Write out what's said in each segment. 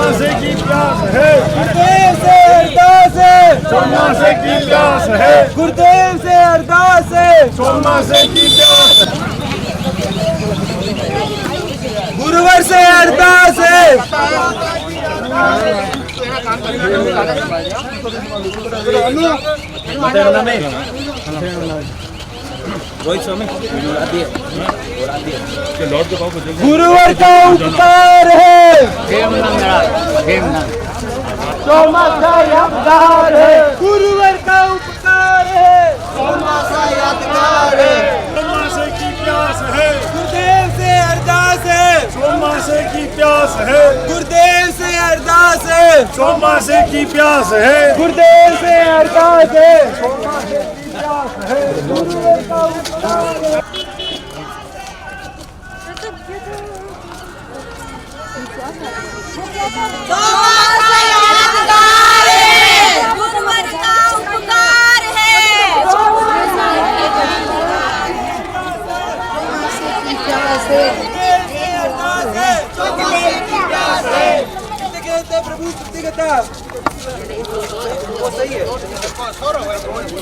चौमासे की प्यास है, गुरुदेव से अरदास है, चौमासे की प्यास है, गुरुदेव से अरदास है, चौमासे की प्यास है, गुरुवर से अरदास है। गुरुवर का उपकार है, चौमासा यादगार है, गुरुवर का उपकार है, चौमासा यादगार है। चौमासे की प्यास है, गुरुदेव से अरदास है, चौमासे की प्यास है, गुरुदेव से अरदास है, चौमासे की प्यास है, गुरुदेव से अरदास है, चौमासे की प्यास है, गुरुवर का उपकार है। चौमासा यादगार है, गुरुवर का उपकार है।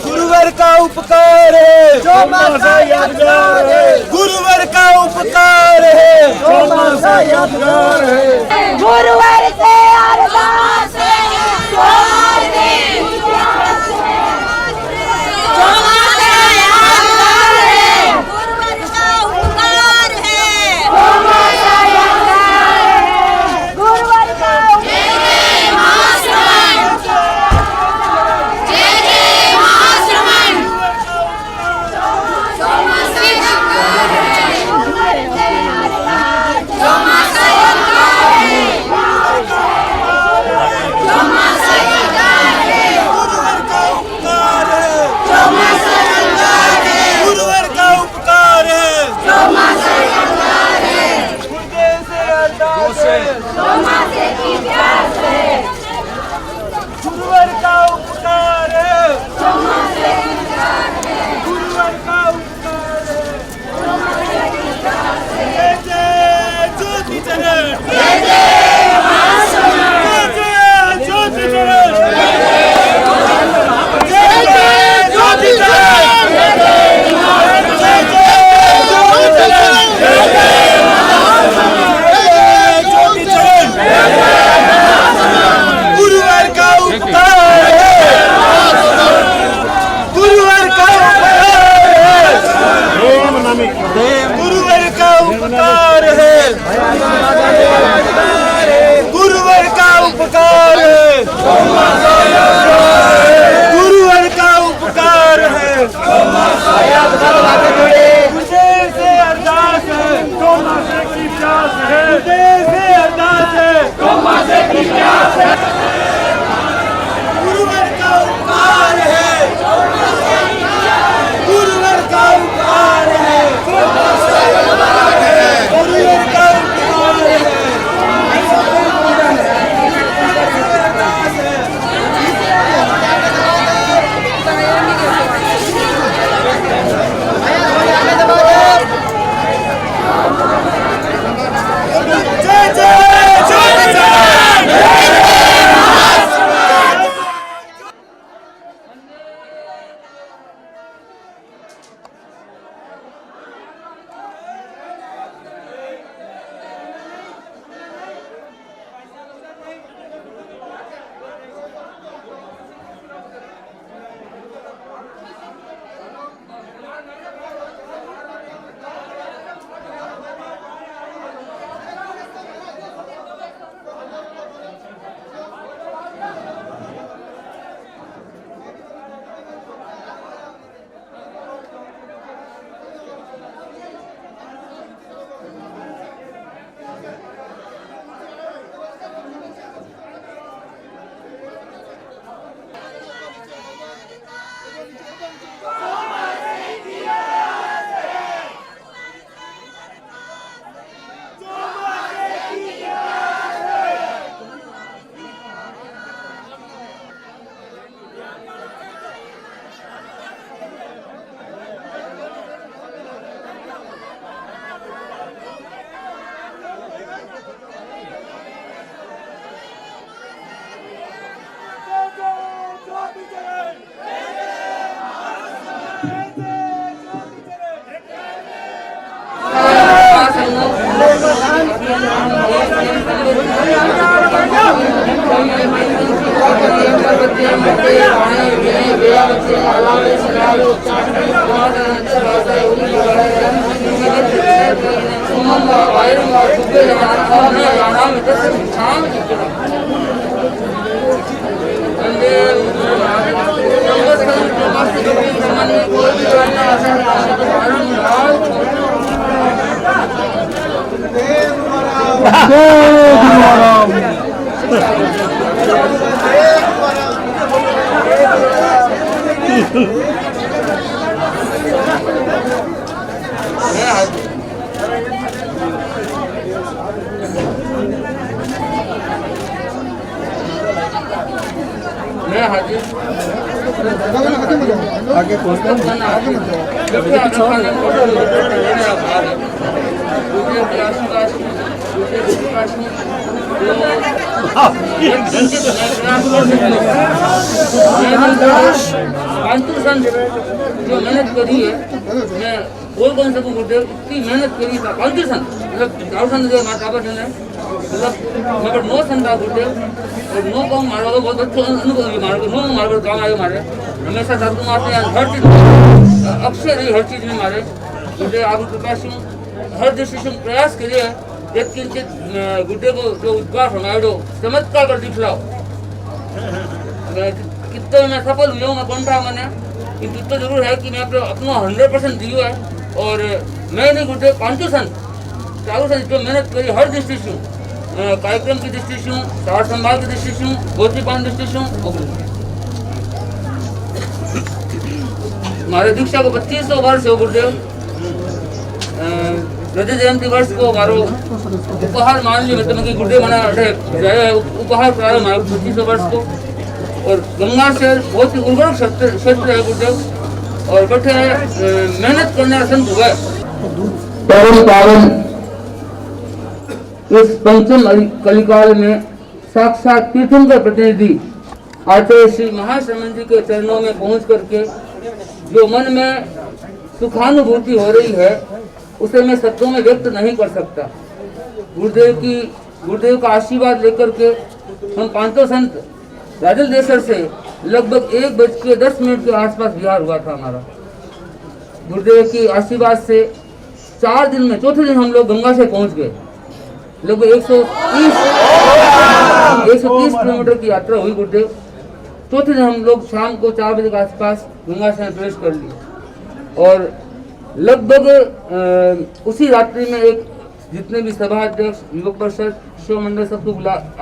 गुरुवर का उपकार है, चौमासा यादगार है, गुरुवर का उपकार है, चौमासा यादगार है, गुरुवर से अरदास है, चौमासे की प्यास है। चौमासा यादगार है, गुरुवर का उपकार है। चौमासा यादगार है, गुरुवर का जय जय महाश्रवण, जय जय महाश्रवण। चौमासा यादगार है, चौमासा यादगार है, चौमासा यादगार है, गुरुवर का उपकार है, चौमासा यादगार है, गुरुवर का उपकार है, चौमासा यादगार है। गुरुदेव से अरदास है, चौमासे की प्यास है, गुरुवर का उपकार है, चौमासे की प्यास है, गुरुवर का उपकार है। चौमासे की प्यास है। जय जय ज्योति चरण, जय जय महाश्रवण, जय जय ज्योति चरण, जय जय जय जय ज्योति चरण, जय जय ज्योति चरण, जय जय ज्योति चरण, जो मेहनत करी है मैं बोल कौन सकूं गुरुदेव इतनी मेहनत करी था कौन सी संत मतलब चार संत जो माता का है मतलब मगर नो संत था गुरुदेव और नो को मारो तो बहुत अच्छा अनुभव भी मारो नो मारो काम आए मारे हमेशा साधु मारते हैं हर चीज अक्षर ही हर चीज में मारे गुरुदेव आप कृपा से हर दृष्टि से प्रयास करिए एक किंचित गुरुदेव को जो उद्गार हमारे चमत्कार कर दिखलाओ कितने मैं सफल हुआ हूँ मैं कौन था मैंने किंतु तो जरूर है कि मैं अपना 100% दियो है और मैं नहीं गुरुदेव पांचों संत चारों संत जो मेहनत करी हर दृष्टि से कार्यक्रम की दृष्टि से सार संभाल की दृष्टि से गोत्रीपान दृष्टि से हमारे दीक्षा को 2500 वर्ष हो गुरुदेव रजत जयंती वर्ष को हमारो उपहार मान लिया मतलब कि गुरुदेव मना उपहार प्रारंभ हमारे 2500 वर्ष को और गंगा शहर बहुत ही उर्वरक क्षेत्र है गुरुदेव और बैठे मेहनत करने वाला संत हुआ परम पावन इस पंचम कलिकाल में साक्षात तीर्थंकर प्रतिनिधि आचार्य श्री महाश्रमण जी के चरणों में पहुंच करके जो मन में सुखानुभूति हो रही है उसे मैं शब्दों में व्यक्त नहीं कर सकता। गुरुदेव का आशीर्वाद लेकर के हम पांचों संत राजल देसर से लगभग 1:10 के आसपास बिहार हुआ था हमारा। गुरुदेव की आशीर्वाद से 4 दिन में चौथे दिन हम लोग गंगा से पहुंच गए। लगभग 130 किलोमीटर की यात्रा हुई गुरुदेव। चौथे दिन हम लोग शाम को 4 बजे के आसपास गंगा से प्रवेश कर लिए और लगभग उसी रात्रि में एक जितने भी सभा अध्यक्ष युवक परिषद शिव मंडल सबको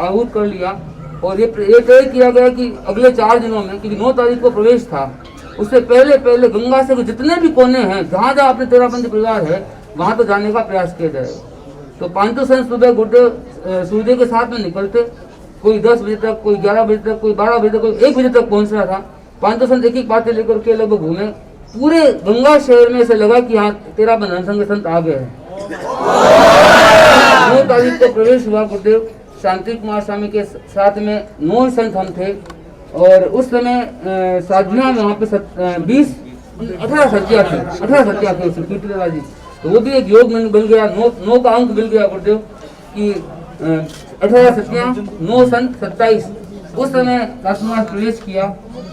आहूत कर लिया और ये तय किया गया कि अगले 4 दिनों में क्योंकि 9 तारीख को प्रवेश था उससे पहले गंगा से जितने भी कोने हैं जहाँ अपने तेराबंदी परिवार है वहाँ तो जाने का प्रयास किया जाएगा। तो पांचों संत सुबह गुरुदेव सूर्य के साथ में निकलते, कोई 10 बजे तक, कोई 11 बजे तक, कोई 12 बजे तक, कोई 1 बजे तक पहुँच रहा था। पांचों संत एक बातें लेकर के लगभग घूमे पूरे गंगा शहर में ऐसे लगा कि यहाँ तेराबंद संघ संत आ गए हैं। 9 तारीख को प्रवेश हुआ गुरुदेव शांति कुमार स्वामी के साथ में 9 संत हम थे और उस समय साधना में वहाँ पे 18 सत्या थे उसमें कीर्तिदास जी तो वो भी एक योग में बन गया। 9 का अंक मिल गया गुरुदेव कि 18 सत्या 9 संत 27 उस समय राष्ट्रमास प्रवेश किया।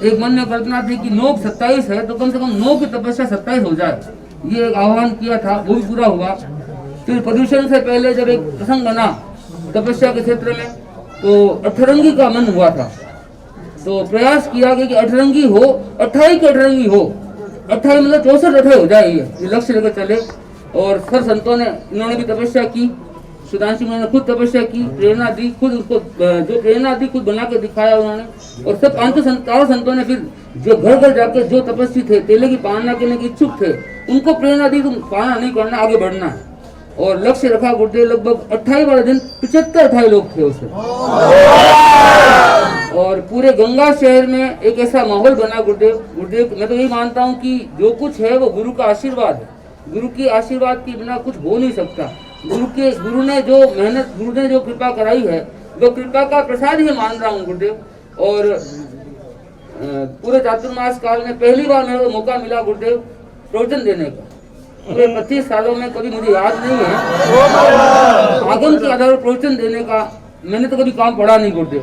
एक मन में कल्पना थी कि 9 27 है तो कम से कम 9 की तपस्या 27 हो जाए, ये एक आह्वान किया था, वो भी पूरा हुआ। फिर प्रदूषण से पहले जब एक प्रसंग बना तपस्या के क्षेत्र में तो अठरंगी का मन हुआ था तो प्रयास किया गया कि अठरंगी हो, 28 की अठरंगी हो, 28 मतलब 64 अठाई हो जाए, ये लक्ष्य लेकर चले। और सब संतों ने इन्होंने भी तपस्या की, सुधांशु ने खुद तपस्या की, प्रेरणा दी, खुद उसको जो प्रेरणा दी खुद बना के दिखाया उन्होंने। और सब पांचों संतों ने फिर जो घर घर जाकर जो तपस्वी थे, तेले की पालना करने के इच्छुक थे, उनको प्रेरणा दी तुम पालना नहीं करना, आगे बढ़ना है। और लक्ष्य रखा गुरुदेव लगभग 28 वाले दिन 75-28 लोग थे उससे और पूरे गंगा शहर में एक ऐसा माहौल बना गुरुदेव मैं तो यही मानता हूँ कि जो कुछ है वो गुरु का आशीर्वाद है। गुरु की आशीर्वाद के बिना कुछ हो नहीं सकता। गुरु ने जो मेहनत, गुरु ने जो कृपा कराई है वो कृपा का प्रसाद ही मान रहा हूँ गुरुदेव। और पूरे चातुर्मास काल में पहली बार मेरे को मौका मिला गुरुदेव प्रवचन देने का। पूरे 25 सालों में कभी मुझे याद नहीं है आगम के आधार पर प्रवचन देने का मैंने तो कभी काम पढ़ा नहीं गुरुदेव।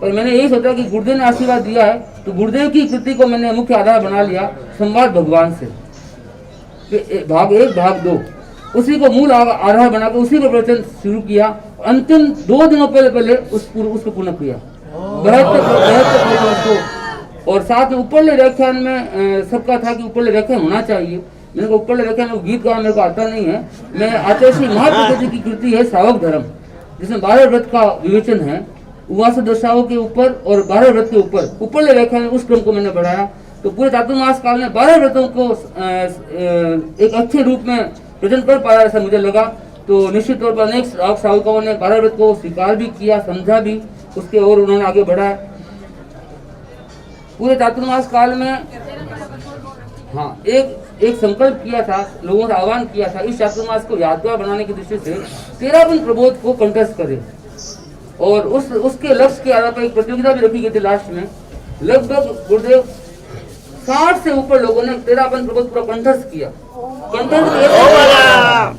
पर मैंने यही सोचा कि गुरुदेव ने आशीर्वाद दिया है तो गुरुदेव की कृति को मैंने मुख्य आधार बना लिया, संवाद भगवान से, भाग 1 भाग 2 उसी को मूल आधार बनाकर उसी को प्रवचन शुरू किया। अंतिम 2 दिनों पहले उसको पूर्ण किया और साथ में ऊपरले व्याख्यान में सबका था कि ऊपरले व्याख्यान होना चाहिए। मेरे को ऊपरले व्याख्यान में गीत गाना मेरे को आता नहीं है। मैं आचार्य श्री महाप्रसाद जी की कृति है सावक धर्म, जिसमें 12 व्रत का विवेचन है, उवास दशाओं के ऊपर और 12 व्रत के ऊपरले व्याख्यान में उस क्रम को मैंने बढ़ाया। तो पूरे चातुर्मास काल में 12 व्रतों को एक अच्छे रूप में प्रेजेंट कर पाया ऐसा मुझे लगा। तो निश्चित तौर पर अनेक सावकों ने 12 व्रत को स्वीकार भी किया, समझा भी, उसके और उन्होंने आगे बढ़ाया। पूरे चातुर्मास काल में हाँ एक संकल्प किया था, लोगों से आह्वान किया था इस चातुर्मास को यादगार बनाने की दृष्टि से 13 प्रबोध को कंटेस्ट करें और उसके लक्ष्य के आधार पर एक प्रतियोगिता भी रखी गई थी। लास्ट में लगभग गुरुदेव 60 से ऊपर लोगों ने 13 प्रबोध पूरा कंटेस्ट किया।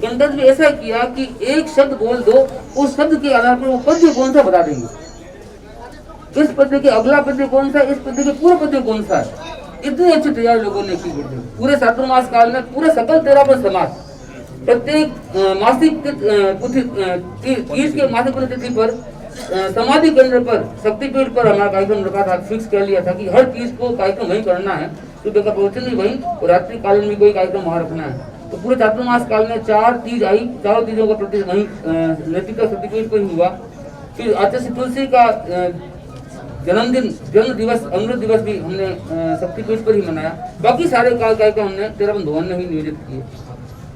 कंटेस्ट भी ऐसा किया कि एक शब्द बोल दो, उस शब्द के आधार पर वो पद्य कौन सा बता देंगे, इस पद्य के अगला पद्य कौन सा, इस पद्य के पूरा पद्य कौन सा है। इतनी अच्छी तैयारी लोगों ने की गुरुदेव। पूरे चातुर्मास काल में पूरे सकल 13 समाज प्रत्येक मासिक तीज के मासिक पुण्यतिथि पर समाधि केंद्र पर शक्तिपीठ पर हमारा कार्यक्रम रखा था, फिक्स कर लिया था कि हर तीज को कार्यक्रम वहीं करना है, सुबह का प्रवचन भी वहीं और रात्रि काल में कोई कार्यक्रम वहाँ रखना है। तो पूरे चातुर्मास काल में 4 तीज आई, 4 तीजों का प्रति वहीं नैतिक शक्तिपीठ पर ही हुआ। फिर आचार्य तुलसी का जन्म दिवस अमृत दिवस भी हमने शक्तिपीठ पर ही मनाया। बाकी सारे कार्यक्रम हमने 13 भवन में ही नियोजित किए।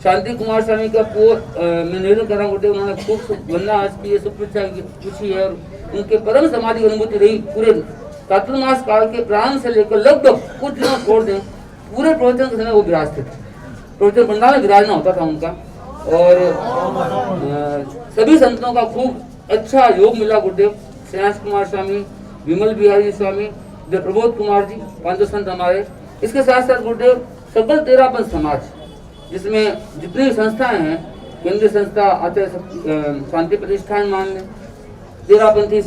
शांति कुमार स्वामी का मैं निवेदन कर रहा हूँ, उन्होंने खूब वंदना आज की शुभेच्छा पूछी है और उनके परम समाधि अनुभूति रही। पूरे चातुर्मास काल के प्रारंभ से लेकर लगभग कुछ दिनों छोड़ दें पूरे प्रवचन के समय वो विराजते थे, प्रवचन पंडाल में विराजना होता था उनका। और सभी संतों का खूब अच्छा योग मिला गुरुदेव, श्रेयांश कुमार स्वामी, विमल बिहारी स्वामी, प्रबोध कुमार जी, 5 संत हमारे। इसके साथ साथ गुरुदेव सकल 13 समाज जिसमें जितनी संस्थाएं हैं, केंद्रीय संस्था आचार्य शांति प्रतिष्ठान मान लें, 13पंथी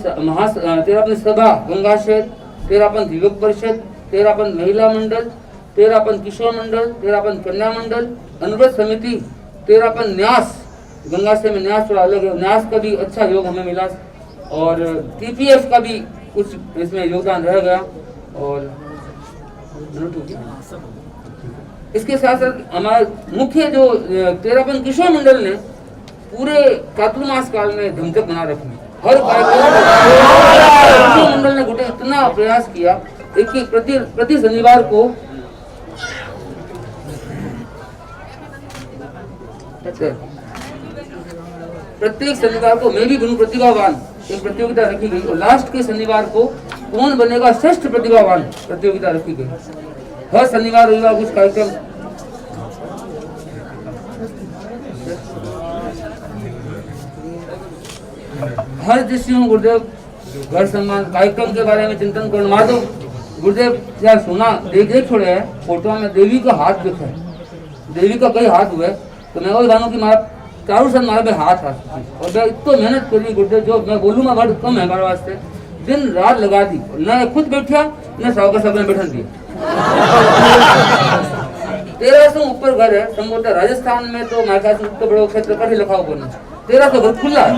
सभा गंगाशय, 13पंथ युवक परिषद, 13पंथ महिला मंडल, 13पंथ किशोर मंडल, 13पंथ कन्या मंडल, अनुव्रत समिति, 13पंथ न्यास, गंगाशय में न्यास थोड़ा अलग है, न्यास का भी अच्छा योग हमें मिला और TPF का भी कुछ इसमें योगदान रह गया। और इसके साथ साथ हमारे मुख्य जो 13पंथ किशोर मंडल ने पूरे चातुर्मास काल में धमचक बना रखी। हर किशोर मंडल ने गुटे इतना प्रयास किया कि प्रति शनिवार को प्रत्येक शनिवार को मैं भी बनूं प्रतिभावान एक प्रतियोगिता रखी गई और लास्ट के शनिवार को कौन बनेगा श्रेष्ठ प्रतिभावान प्रतियोगिता रखी गई। हर शनिवार रविवार कुछ कार्यक्रम हर दृष्टि में गुरुदेव घर सम्मान कार्यक्रम के बारे में चिंतन कर माधव गुरुदेव क्या सुना देख छोड़े है फोटो में देवी का हाथ दिखा है, देवी का कई हाथ हुए तो मैं वही जानू कि मारा चारों साल हमारे पे हाथ और मैं इतना मेहनत करी गुरुदेव, जो मैं बोलूँगा वर्ड कम है हमारे वास्ते, दिन रात लगा दी, न खुद बैठा न सावका सब ने बैठन दिया। 1300 ऊपर घर है संभवतः राजस्थान में, तो हमारे ख्याल से उत्तर बड़ो क्षेत्र का ही लिखा हुआ नहीं, 1300 घर खुला है,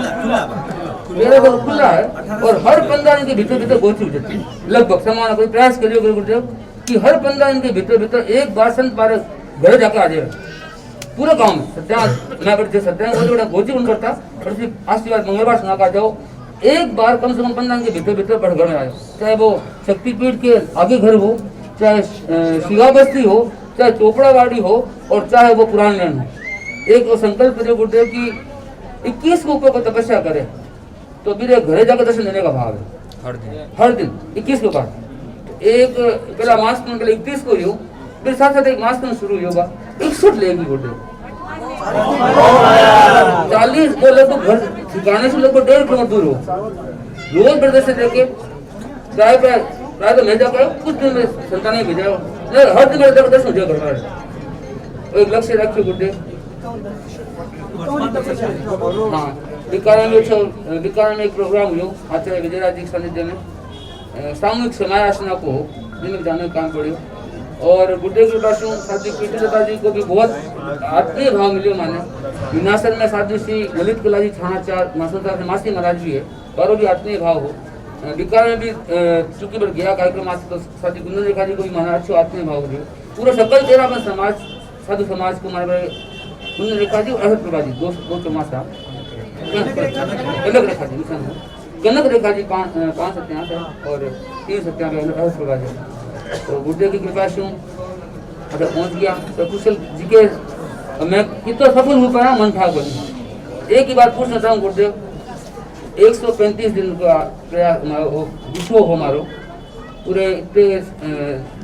1300 खुला है और हर 15 दिन के भीतर गोची हो जाती है लगभग। समान कोई प्रयास करिए गुरुदेव कि हर 15 दिन के भीतर एक बार संत बारे घर जाके आ जाए पूरे गांव में। सत्या मैं सत्या गोची उन करता आशीर्वाद मंगलवार सुना का जाओ, एक बार कम से कम 15 दिन के भीतर पढ़ घर में आ जाओ, चाहे वो शक्तिपीठ के आगे घर हो, चाहे शिवा बस्ती हो, चाहे चोपड़ावाड़ी हो और चाहे वो पुरान लैंड हो। एक संकल्प जो गुरुदेव की 21 को ऊपर को तपस्या करे तो मेरे घरे जाकर दर्शन देने का भाव है हर दिन 21 के बाद। एक पहला मास पहले 21 को ही हो, फिर साथ साथ एक मास शुरू होगा 61 लेगी गुरुदेव 40 को लगभग घर ठिकाने से लगभग 1.5 किलोमीटर दूर हो, रोज प्रदर्शन देके प्राय तो मैं जाकर कुछ दिन में संतान भेजा हर दिन मेरे दर्शन जो करवा एक लक्ष्य रखिए गुरुदेव। हाँ बीकानेर में एक प्रोग्राम हुआ आचार्य विजयराज जी के सानिध्य में, सामूहिक समाराधना को जिन्हें जाने काम पड़े और गुड्डे की कृपा साथी पीटी लता जी को भी बहुत आत्मीय भाव मिले माने विनाशन में साधु श्री ललित कला जी थानाचार मासूदार मासी महाराज भी है और भी आत्मीय भाव हो बिकार में भी चूंकि बड़ गया कार्यक्रम आज तो साथी कुंदन रेखा जी को भी महाराज अच्छो आत्मीय भाव हो पूरा सकल तेरा में समाज साधु समाज को मारे कुंदन रेखा जी और अहद प्रभा जी दो चौमासा कनक रेखा जी कनक रेखा जी 5 सत्यांश है और 3 सत्यांश अहद प्रभा जी तो गुड्डे की कृपा से अगर पहुंच गया तो कुशल जी के मैं कितना सफल हो पाया मन था बोली एक ही बात पूछना चाहूँ गुड्डे 135 दिन का प्रयास विश्व हो मारो पूरे इतने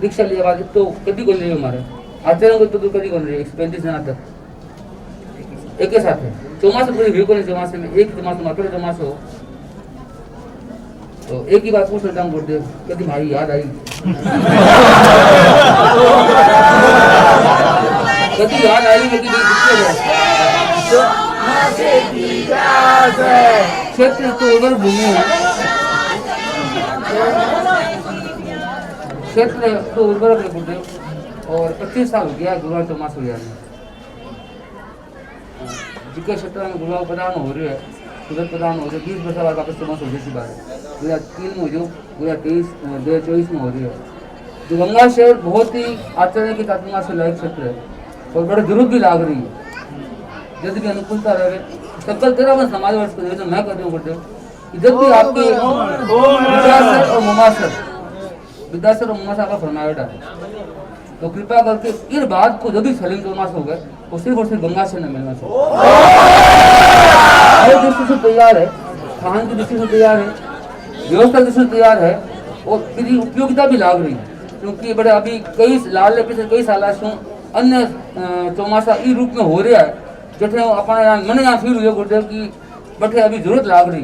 दीक्षा लिया बाद तो कभी को लियो मारे आचरण को तो कभी को नहीं 135 दिन तक एक ही साथ है चौमास पूरी भीड़ को नहीं चौमास में एक चौमास मात्र चौमास हो तो एक ही बात पूछना चाहूँ गुड्डे कभी भाई याद आई कभी याद आई लेकिन क्षेत्र तो उर्वर भूमि है क्षेत्र तो उर्वर है गुड्डे और 25 साल हो गया गुरुवार चौमास हो गया जिसके क्षेत्र में गुरुवार प्रदान हो रही है सूरत प्रदान हो रही है 20 वर्ष बाद वापस चौमास हो जैसी बात है 2003 में जो 2023 में हो रही है जो गंगा शहर बहुत ही आचरण की तात्मा से लायक क्षेत्र है और बड़े जरूरत भी लाग रही है यदि भी अनुकूलता रहे सकल तेरा मैं समाज वर्ष को मैं कर रही हूँ जब भी आपके विद्यासर और मुमासर का फरमाया है तो कृपा करके इस बात को जब भी सलीम चौमास हो गए वो सिर्फ और सिर्फ गंगा से न मिलना चाहिए दृष्टि से तैयार है खान की दृष्टि से तैयार है व्यवस्था की दृष्टि से तैयार है और मेरी उपयोगिता भी लाग रही है क्योंकि बड़े अभी कई लाल पिछले कई साल से अन्य चौमासा ई रूप में हो रहा है जैसे अपना मन यहाँ फील हुए गुरुदेव की बटे अभी जरूरत लाग रही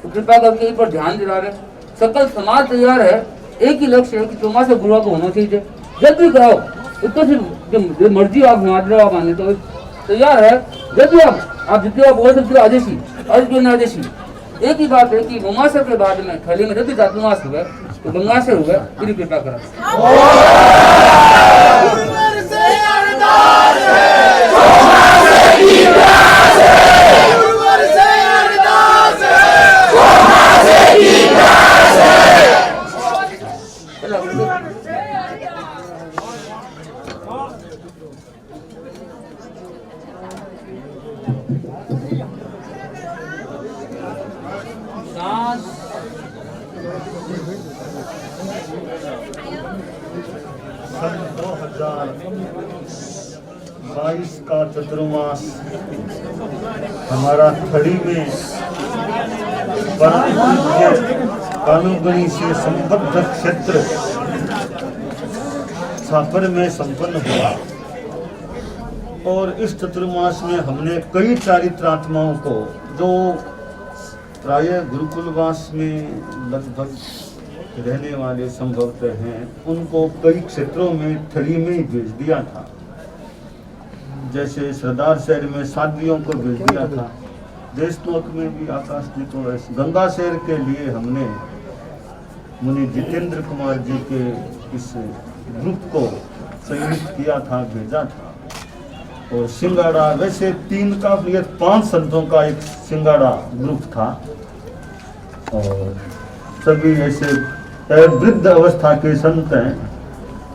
तो कृपा करके इस पर ध्यान दिला रहे सकल समाज तैयार है एक ही लक्ष्य है कि चौमासा गुरुआ को होना चाहिए जब भी कराओ इतना सिर्फ मर्जी आप हिमाद्रा माने तो तैयार है जब भी आप जितने बोल सकते हो आदेशी और क्यों ना आदेशी एक ही बात है कि मुमासर के बाद में थैली में जब भी चातुर्मास हुआ तो गंगा से हुआ मेरी कृपा करा सन 2022 का चतुर्मास हमारा थड़ी में परम पूज्य कानूगणी से संबद्ध क्षेत्र छापर में संपन्न हुआ और इस चतुर्मास में हमने कई चारित्रात्माओं को जो प्राय गुरुकुलवास में लगभग रहने वाले संभवतः हैं उनको कई क्षेत्रों में थड़ी में ही भेज दिया था। जैसे सरदार शहर में साध्वियों को भेज दिया था, देशनोक में भी आकाशनी को गंगा शहर के लिए हमने मुनि जितेंद्र कुमार जी के इस ग्रुप को संयुक्त किया था, भेजा था। और सिंगाड़ा वैसे 3 का 5 संतों का एक सिंगाड़ा ग्रुप था और सभी ऐसे वृद्ध अवस्था के संत हैं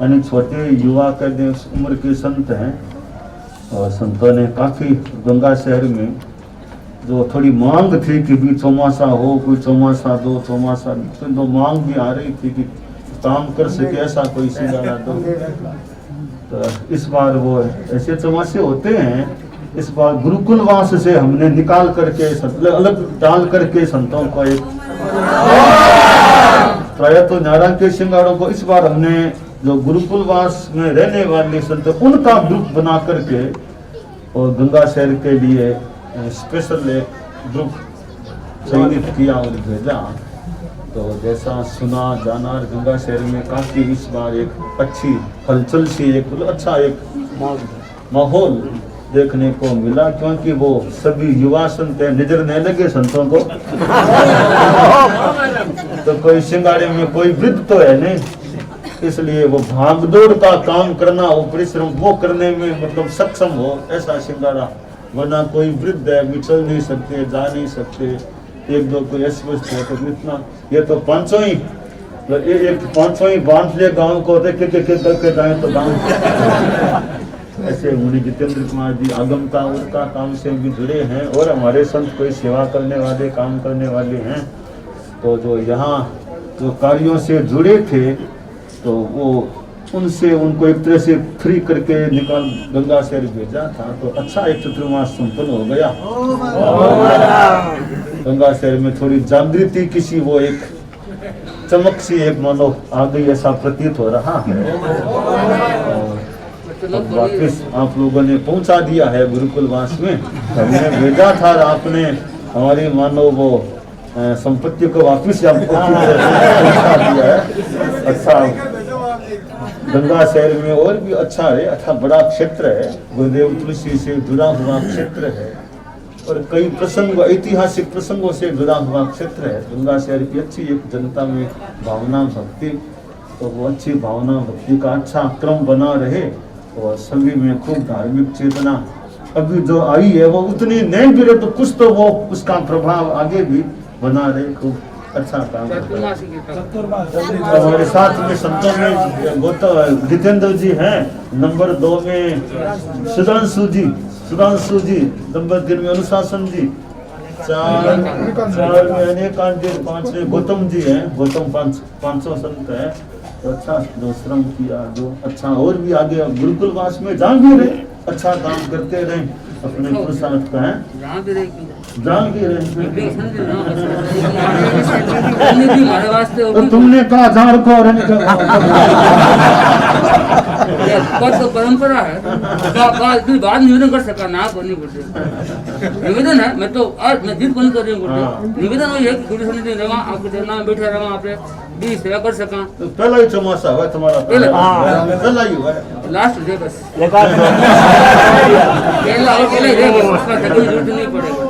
यानी छोटे युवा कदे उम्र के संत हैं और संतों ने काफ़ी गंगा शहर में जो थोड़ी मांग थी कि भी चौमासा हो, कोई चौमासा दो, चौमासा तो मांग भी आ रही थी कि काम कर सके ऐसा कोई सिंगाड़ा दो। तो इस बार वो ऐसे चौमासे होते हैं, इस बार गुरुकुलवास से हमने निकाल करके अलग डाल करके संतों को एक प्राय तो नारा के सिंगाड़ों को इस बार हमने जो गुरुकुलवास में रहने वाले संत उनका ग्रुप बना करके और गंगा शहर के लिए स्पेशल एक ग्रुप चयनित किया और भेजा। तो जैसा सुना जाना गंगा शहर में काफी इस बार एक अच्छी हलचल सी एक अच्छा एक माहौल देखने को मिला क्योंकि वो सभी युवा संत नजर नहीं लगे संतों को। तो कोई सिंगाड़े में कोई वृद्ध तो है नहीं, इसलिए वो भागदौड़ का काम करना, वो परिश्रम वो करने में मतलब सक्षम हो, ऐसा सिंगाड़ा। वरना कोई वृद्ध है, भी चल नहीं सकते, जा नहीं सकते, एक दो कोई अस्वस्थ है तो इतना, ये तो 500 ही, एक 500 ही बांध ले गाँव को, करके जाए तो गाँव। ऐसे मुनि जितेंद्र कुमार जी आगम का उनका काम से भी जुड़े हैं, और हमारे संत कोई सेवा करने वाले, काम करने वाले हैं। तो जो यहाँ जो कार्यों से जुड़े थे, तो वो उनसे उनको एक तरह से फ्री करके निकाल गंगा शहर भेजा था, तो अच्छा एक चतुर्मास संपन्न हो गया। गंगा शहर में थोड़ी जागृति किसी वो एक चमक सी एक मानो आ गई, ऐसा प्रतीत हो रहा है। और वापिस आप लोगों ने पहुंचा दिया है गुरुकुलवास में, हमने भेजा था, आपने हमारी मानो वो संपत्ति को वापिस पहुंचा दिया है। अच्छा, गंगा शहर में और भी अच्छा है, अच्छा बड़ा क्षेत्र है, गुरुदेव तुलसी से जुड़ा हुआ क्षेत्र है, और कई प्रसंग ऐतिहासिक प्रसंगों से जुड़ा हुआ क्षेत्र है। गंगा शहर की अच्छी एक जनता में भावना भक्ति, तो वो अच्छी भावना भक्ति का अच्छा क्रम बना रहे, और सभी में खूब धार्मिक चेतना अभी जो आई है वो उतनी नहीं भी रहे, तो कुछ तो वो उसका प्रभाव आगे भी बना रहे, खूब अच्छा काम। हमारे साथ में संतों में गौतम जितेंद्र जी हैं, नंबर 2 में सुधांशु जी, नंबर 3 में अनुशासन जी, 4 में अनेकांत जी, 5 में गौतम जी हैं, गौतम 500 संत है। तो अच्छा जो श्रम किया, जो अच्छा और भी आगे गुरुकुलवास में जान भी रहे, अच्छा काम करते रहे, अपने पुरुषार्थ का है जान भी रहे। तो तुमने कहा जान को तो परंपरा है, बाद निवेदन कर सका ना करनी पड़ती निवेदन है। मैं तो आज मैं जिद बंद कर रही हूँ, निवेदन वही है कि गुरु सन्निधि रहा, आपके देवना में बैठे रहा, आपने भी सेवा कर सका। तो पहला ही चौमासा हुआ तुम्हारा, पहला ही हुआ, लास्ट दे बस, पहले दे बस, उसका जरूरत नहीं पड़ेगा।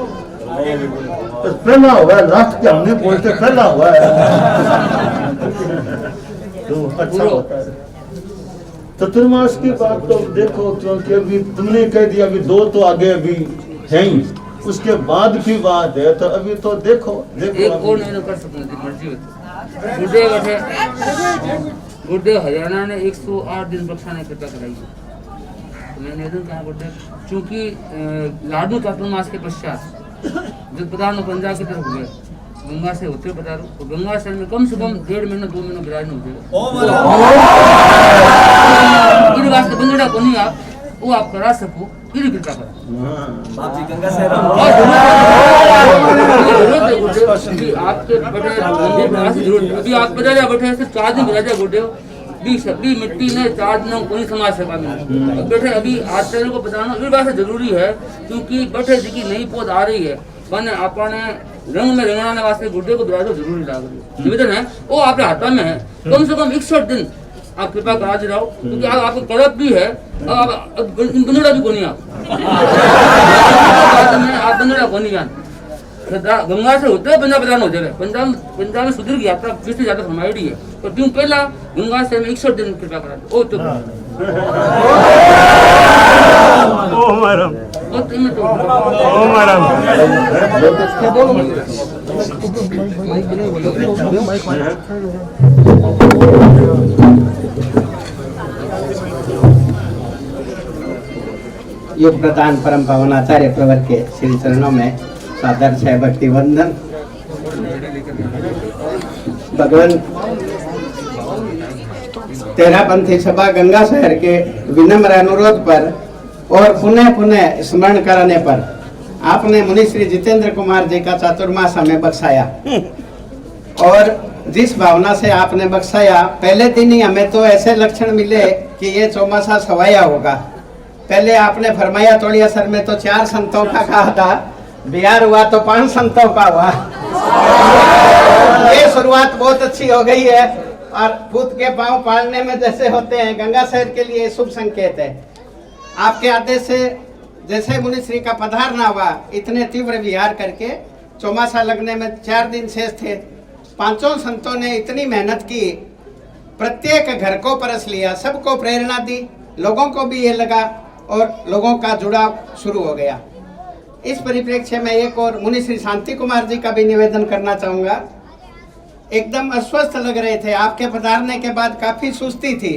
तो पहला हुआ, लास्ट क्या हमने बोलते पहला हुआ है। तो अच्छा होता है। चतुर्मास की बात तो देखो, क्योंकि अभी तुमने कह दिया अभी 2 तो आगे अभी है ही, उसके बाद की बात है, तो अभी तो देखो एक और नहीं कर सकते, मर्जी होती। गुरुदेव हरियाणा ने 108 दिन कक्षा ने कृपा कराई है, तो मैं निवेदन कहा गुरुदेव, चूंकि लाडू चतुर्मास के पश्चात जब पधारो पंजाब की तरफ हुए, गंगा से होते पधारो, तो गंगा शहर में कम से कम 1.5 महीना 2 महीना विराजमान हो वास्ते बंदड़ा को नहीं आप वो आप करा सको, फिर कृपा करो। आपके बड़े अभी आप बजा बैठे सिर्फ 4 दिन विराजा गुरुदेव, भी मिट्टी ने 4 दिनों को नहीं समाज सका नहीं बैठे, अभी आचार्य को बताना इस बात से जरूरी है, क्योंकि बैठे जी की नई पौध आ रही है, मैंने अपने रंग में रंगाने वास्ते गुरुदेव को विराजो जरूरी लाग रही है। निवेदन है वो आपके हाथ में है, कम से कम 61 दिन आप कृपा करा दे रहो, क्योंकि आपको कड़प भी है, आप बंदड़ा भी कोनी आप बंदड़ा कोनी गंगा से होते पंजाब प्रधान हो जाए, पंजाब में सुधर की यात्रा 20 से ज्यादा फरमाई है, तो क्यों पहला गंगा से 61 दिन कृपा करा दो। ओ तो युग प्रधान परम पावन आचार्य प्रवर के श्री चरणों में सादर है भक्ति वंदन। भगवान तेरापंथी सभा गंगा शहर के विनम्र अनुरोध पर और पुनः पुनः स्मरण कराने पर आपने मुनि श्री जितेंद्र कुमार जी का चातुर्मास हमें बख्शाया, और जिस भावना से आपने बख्शाया, पहले दिन ही हमें तो ऐसे लक्षण मिले कि ये चौमासा सवाया होगा। पहले आपने फरमाया तोड़िया सर में तो 4 संतों का कहा था, बिहार हुआ तो 5 संतों का हुआ। ये शुरुआत बहुत अच्छी हो गई है, और पूत के पांव पालने में जैसे होते हैं, गंगा शहर के लिए शुभ संकेत है। आपके आदेश से जैसे मुनि श्री का पधारना हुआ, इतने तीव्र विहार करके चौमासा लगने में 4 दिन शेष थे, पांचों संतों ने इतनी मेहनत की, प्रत्येक घर को परस लिया, सबको प्रेरणा दी, लोगों को भी ये लगा और लोगों का जुड़ाव शुरू हो गया। इस परिप्रेक्ष्य में एक और मुनि श्री शांति कुमार जी का भी निवेदन करना चाहूँगा। एकदम अस्वस्थ लग रहे थे, आपके पधारने के बाद काफ़ी सुस्ती थी,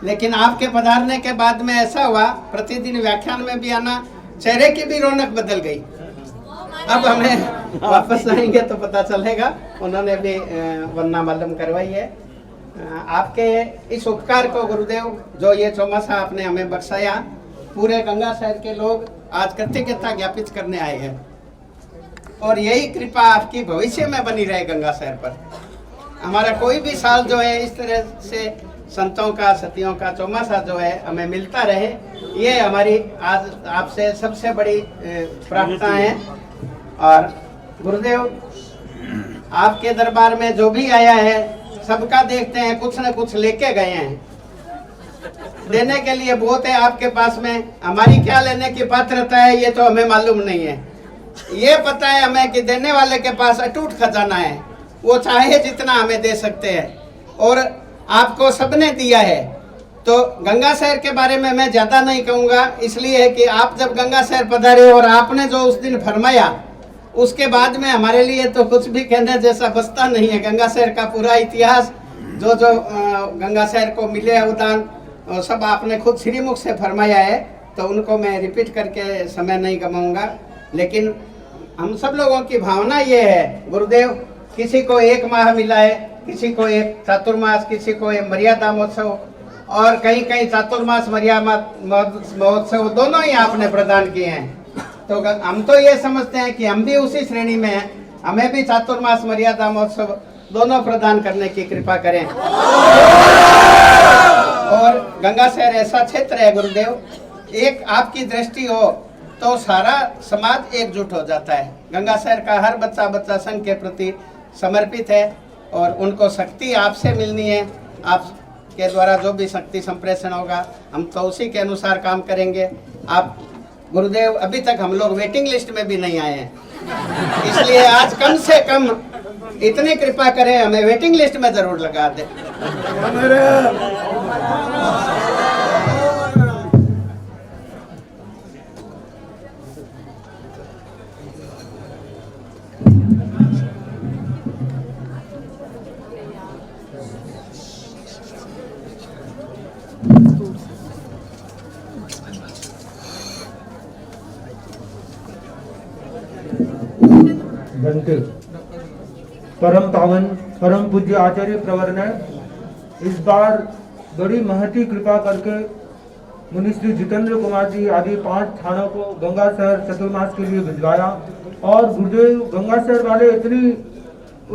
लेकिन आपके पधारने के बाद में ऐसा हुआ, प्रतिदिन व्याख्यान में भी आना, चेहरे की भी रौनक बदल गई। अब हमें वापस आएंगे तो पता चलेगा, उन्होंने भी वरना मालूम करवाई है। आपके इस उपकार को गुरुदेव, जो ये चौमासा आपने हमें बख्शाया, पूरे गंगा शहर के लोग आज कृतज्ञता ज्ञापित करने आए हैं और यही कृपा आपकी भविष्य में बनी रहे गंगा शहर पर। हमारा कोई भी साल जो है इस तरह से संतों का, सतियों का चौमासा जो है हमें मिलता रहे, ये हमारी आज आपसे सबसे बड़ी प्रार्थना है। और गुरुदेव, आपके दरबार में जो भी आया है सबका देखते हैं कुछ न कुछ लेके गए हैं, देने के लिए बहुत है आपके पास में। हमारी क्या लेने की पात्रता है ये तो हमें मालूम नहीं है, ये पता है हमें कि देने वाले के पास अटूट खजाना है, वो चाहे जितना हमें दे सकते हैं और आपको सबने दिया है। तो गंगा शहर के बारे में मैं ज़्यादा नहीं कहूँगा, इसलिए कि आप जब गंगा शहर पधारे और आपने जो उस दिन फरमाया, उसके बाद में हमारे लिए तो कुछ भी कहने जैसा बचता नहीं है। गंगा शहर का पूरा इतिहास, जो जो गंगा शहर को मिले अवदान, सब आपने खुद श्रीमुख से फरमाया है, तो उनको मैं रिपीट करके समय नहीं गमाऊंगा। लेकिन हम सब लोगों की भावना ये है गुरुदेव, किसी को 1 माह मिला है, किसी को 1 चातुर्मास, किसी को 1 मर्यादा महोत्सव और कहीं कहीं चातुर्मास मर्यादा महोत्सव दोनों ही आपने प्रदान किए हैं। तो हम तो ये समझते हैं कि हम भी उसी श्रेणी में हैं, हमें भी चातुर्मास मर्यादा महोत्सव दोनों प्रदान करने की कृपा करें। और गंगा शहर ऐसा क्षेत्र है गुरुदेव, एक आपकी दृष्टि हो तो सारा समाज एकजुट हो जाता है। गंगा शहर का हर बच्चा बच्चा संघ के प्रति समर्पित है और उनको शक्ति आपसे मिलनी है। आपके द्वारा जो भी शक्ति संप्रेषण होगा हम तो उसी के अनुसार काम करेंगे। आप गुरुदेव, अभी तक हम लोग वेटिंग लिस्ट में भी नहीं आए हैं, इसलिए आज कम से कम इतनी कृपा करें, हमें वेटिंग लिस्ट में जरूर लगा दे। घंटे परम पावन परम पूज्य आचार्य प्रवर ने इस बार बड़ी महती कृपा करके मुनि श्री जितेंद्र कुमार जी आदि 5 थानों को गंगा शहर चतुर्मास के लिए भिजवाया। और गुरुदेव गंगा शहर वाले इतनी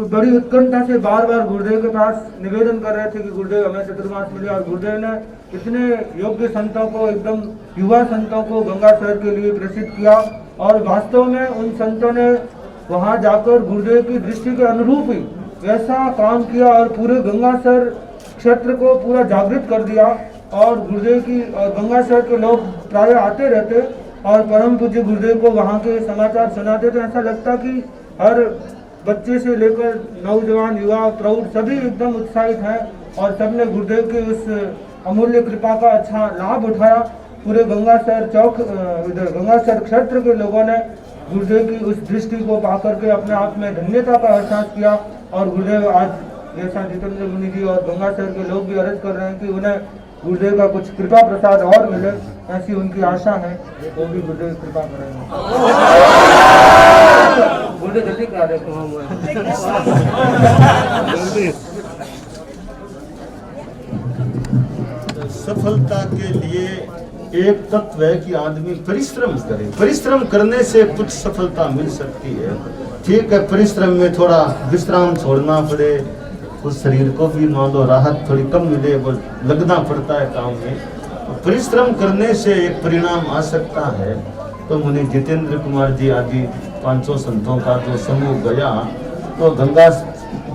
बड़ी उत्कंठा से बार बार गुरुदेव के पास निवेदन कर रहे थे कि गुरुदेव हमें चतुर्मास मिले, और गुरुदेव ने इतने योग्य संतों को, एकदम युवा संतों को गंगा शहर के लिए प्रेषित किया। और वास्तव में उन संतों ने वहां जाकर गुरुदेव की दृष्टि के अनुरूप ही वैसा काम किया और पूरे गंगा शहर क्षेत्र को पूरा जागृत कर दिया। और गुरुदेव की गंगा शहर के लोग प्राय आते रहते और परम पूज्य गुरुदेव को वहाँ के समाचार सुनाते, तो ऐसा लगता कि हर बच्चे से लेकर नौजवान, युवा, प्रौढ़ सभी एकदम उत्साहित हैं और सबने गुरुदेव की उस अमूल्य कृपा का अच्छा लाभ उठाया। पूरे गंगा शहर चौक, इधर गंगा शहर क्षेत्र के लोगों ने गुरुदेव की उस दृष्टि को पाकर के अपने आप में धन्यता का एहसास किया। और गुरुदेव आज जैसा जितेंद्र मुनि जी और गंगा शहर के लोग भी अर्ज कर रहे हैं कि उन्हें गुरुदेव का कुछ कृपा प्रसाद और मिले, ऐसी उनकी आशा है, वो भी गुरुदेव कृपा करेंगे। गुरुदेव जल्दी करा देते। सफलता के लिए एक तत्व है कि आदमी परिश्रम करे। परिश्रम करने से कुछ सफलता मिल सकती है। ठीक है, परिश्रम में थोड़ा विश्राम छोड़ना पड़े, उस शरीर को भी मान लो राहत थोड़ी कम मिले, वो लगना पड़ता है काम में। परिश्रम करने से एक परिणाम आ सकता है। तो मुनि जितेंद्र कुमार जी आदि 500 संतों का जो समूह गया, तो गंगा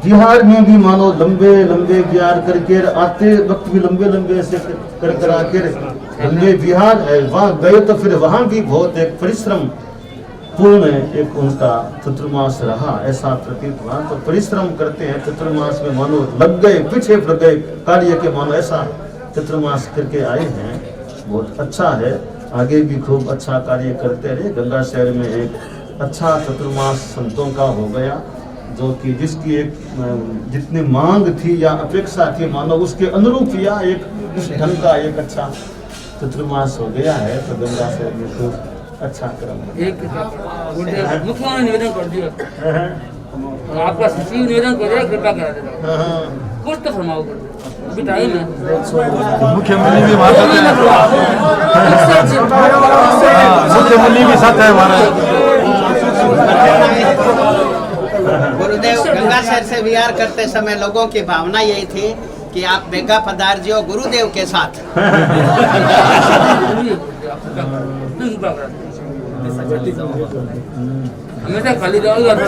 बिहार में भी मानो लंबे लंबे ग्यार करके आते वक्त भी लंबे लंबे से कर आकर लंबे बिहार है, वहाँ गए तो फिर वहाँ भी बहुत एक परिश्रम पूर्ण एक उनका चतुर्मास रहा, ऐसा प्रतीत हुआ। तो परिश्रम करते हैं चतुर्मास में, मानो लग गए, पीछे पड़ गए कार्य के, मानो ऐसा चतुर्मास करके आए हैं। बहुत अच्छा है, आगे भी खूब अच्छा कार्य करते रहे। गंगा शहर में एक अच्छा चतुर्मास संतों का हो गया, जो कि जिसकी एक जितनी मांग थी या अपेक्षा थी, मानो उसके अनुरूप या एक उस ढंग का एक अच्छा चतुर्मास हो गया है। तो गंगा शहर में खूब अच्छा क्रम। एक मुख्यमंत्री निवेदन कर दिया, आपका सचिव निवेदन कर दिया, कृपा करा देना, कुछ तो फरमाओ अभी टाइम है। मुख्यमंत्री भी वहाँ साथ है, मुख्यमंत्री भी साथ है हमारा। गुरुदेव गंगा शहर से विहार करते समय लोगों की भावना यही थी कि आप बेगा पधार्जियो गुरुदेव के साथ। हमेशा खाली जाओगे अब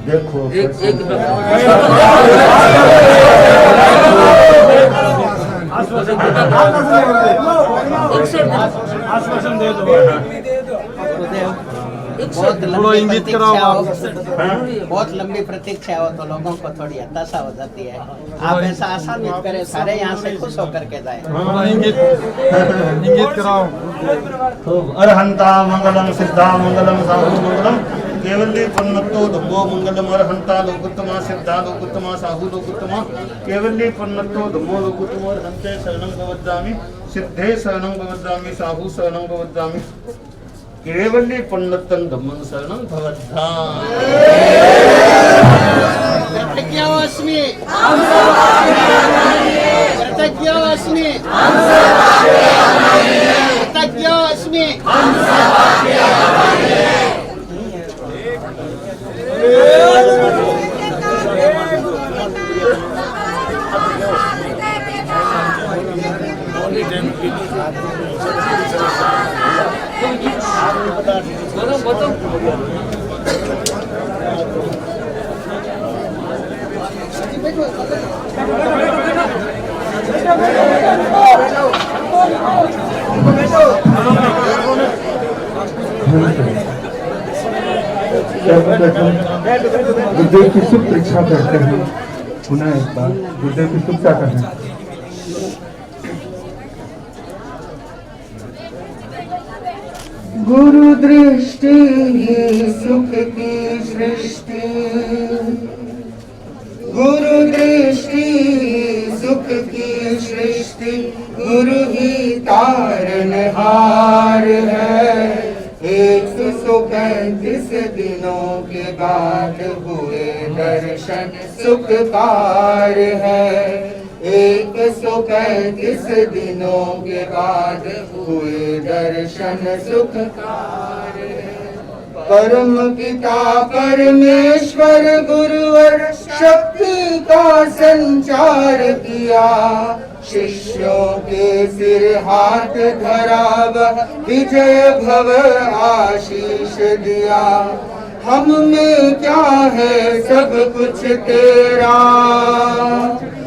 देखो आश्वासन दे दो। बहुत थोड़ा इंगित कराओ। बहुत लंबी प्रतीक्षा हो तो लोगों को थोड़ी हताशा हो जाती है। आप ऐसा आसान मत करें, सारे यहाँ से खुश होकर के जाए। थोड़ा इंगित कराओ। तो अरहंता मंगलम सिद्धा मंगलम साहु मंगलम केवली पन्नतो धम्मो मंगलम। अरहंता लोकोत्तमा सिद्धा लोकोत्तमा साहु लोकोत्तमा केवली पन्नतो धम्मो लोकोत्तमा। अरहंते शरणं भवद्दामि सिद्धे शरणं भवद्दामि साहु शरणं भवद्दामि केवली पन्नतं धम्मं शरणं भवद्धामि। कृतज्ञोऽस्मि कृतज्ञोऽस्मि कृतज्ञोऽस्मि। गुरुदेव की शुभ परीक्षा करते हैं, पुनः एक बार गुरुदेव की शुभता करें। गुरु दृष्टि ही सुख की सृष्टि, गुरु दृष्टि सुख की सृष्टि, गुरु ही तारनहार है। 135 दिनों के बाद हुए दर्शन सुख पार है। 135 दिनों के बाद हुए दर्शन सुख पार है। परम पिता परमेश्वर गुरुवर शक्ति का संचार किया, शिष्यों के सिर हाथ धरा वह विजय भव आशीष दिया। हम में क्या है सब कुछ तेरा,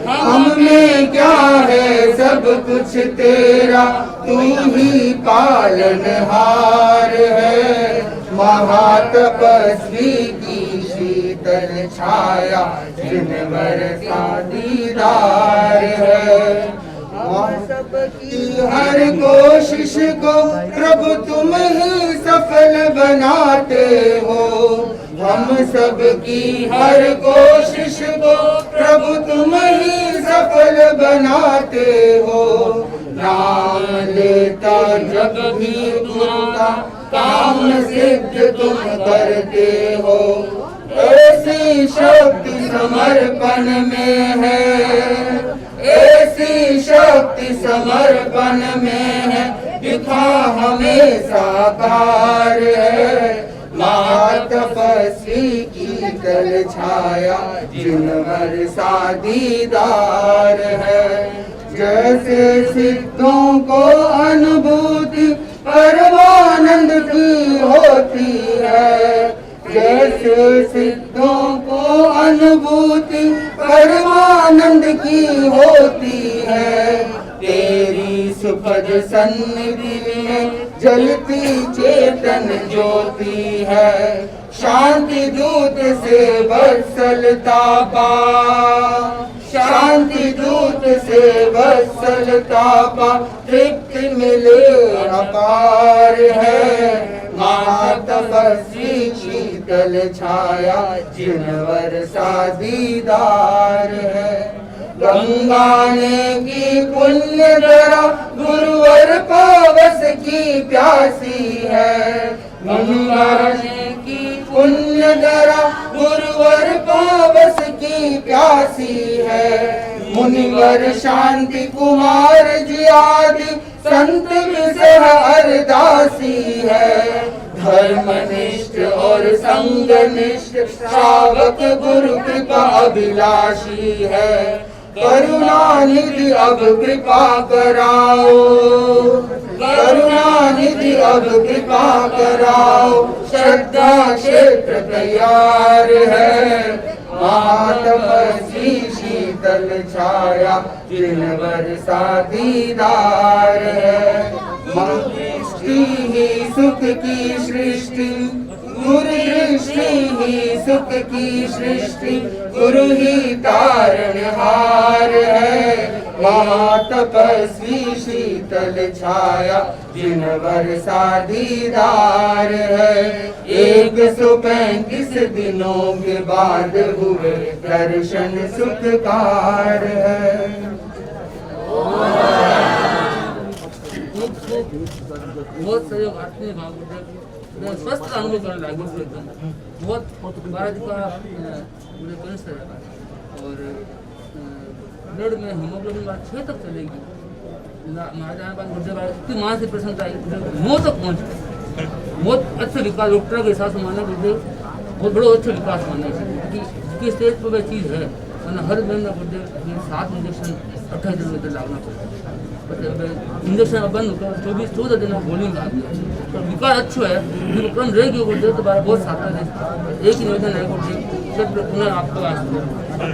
हम में क्या है सब कुछ तेरा, तू ही पालनहार है। महातपस्वी की शीतल छाया जिनवर का दीदार है। सबकी हर कोशिश को प्रभु तुम ही सफल बनाते हो। हम सबकी हर कोशिश को प्रभु तुम ही सफल बनाते हो। नाम लेता जग भी तुमका काम सिद्ध तुम करते हो। ऐसी शक्ति समर्पण में है, ऐसी शक्ति समर्पण में है, दिखा हमें साकार है। तपस्वी की तल छाया जिनवर सा दीदार है। जैसे सिद्धों को अनुभूति परमानंद की होती है। जैसे सिद्धों को अनुभूति परमानंद की होती है, तेरी सुखद सन्निधि में जलती चेतन ज्योति है। शांति दूत से वत्सलता पा, शांति दूत से वत्सलता पा, तृप्ति मिले अपार है। माँ तपस्वी शीतल छाया, जिनवर सा दीदार है। गंगा ने की पुण्य धरा, गुरुवर पावस की प्यासी है। गंगा ने की पुण्य धरा, गुरुवर पावस की प्यासी है। मुनिवर शांति कुमार जी आदि संत विसह अरदासी है। धर्मनिष्ठ और संगनिष्ठ श्रावक गुरु कृपा अभिलाषी है। करुणा निधि अब कृपा कराओ, करुणा निधि अब कृपा कराओ। श्रद्धा क्षेत्र तैयार है, माँ तपस्वी शीतल छाया, जिनवर सा दीदार है। दृष्टि ही सुख की सृष्टि, गुरु दृष्टि ही सुख की सृष्टि, गुरु ही तारणहार है। महातपस्वी शीतल छाया, जिनवर सा दीदार है। 135 दिनों के बाद हुए दर्शन सुखकार है। बहुत सहयोग आत्मीय भाव मैं स्वस्थ अनुभव करने लगा बहुत महाराज का मुझे कैंसर है और ब्लड में हीमोग्लोबिन बात 6 तक चलेगी। महाराज पास गुर्दे बार इतनी मानसिक प्रसन्नता आई, मौत तक पहुँच, बहुत अच्छे विकास डॉक्टर के हिसाब से माना गुर्दे बहुत बड़ो अच्छा विकास माना कि स्टेज पर वह चीज़ है। वरना हर महीना गुर्दे 7 इंजेक्शन 28 दिन में लागना पड़ता है। इंजेक्शन बंद होकर 24-14 दिन गोली में लाग गया तो विकास अच्छा है। जो क्रम रह गया गुर्दे तो बहुत साथ है। एक ही निवेदन है गुर्दे सब पुनः आपको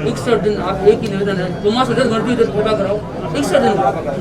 61 दिन आप एक ही निवेदन है, 2 मास 10 मर्जी कृपा कराओ, 61 दिन कृपा कराओ।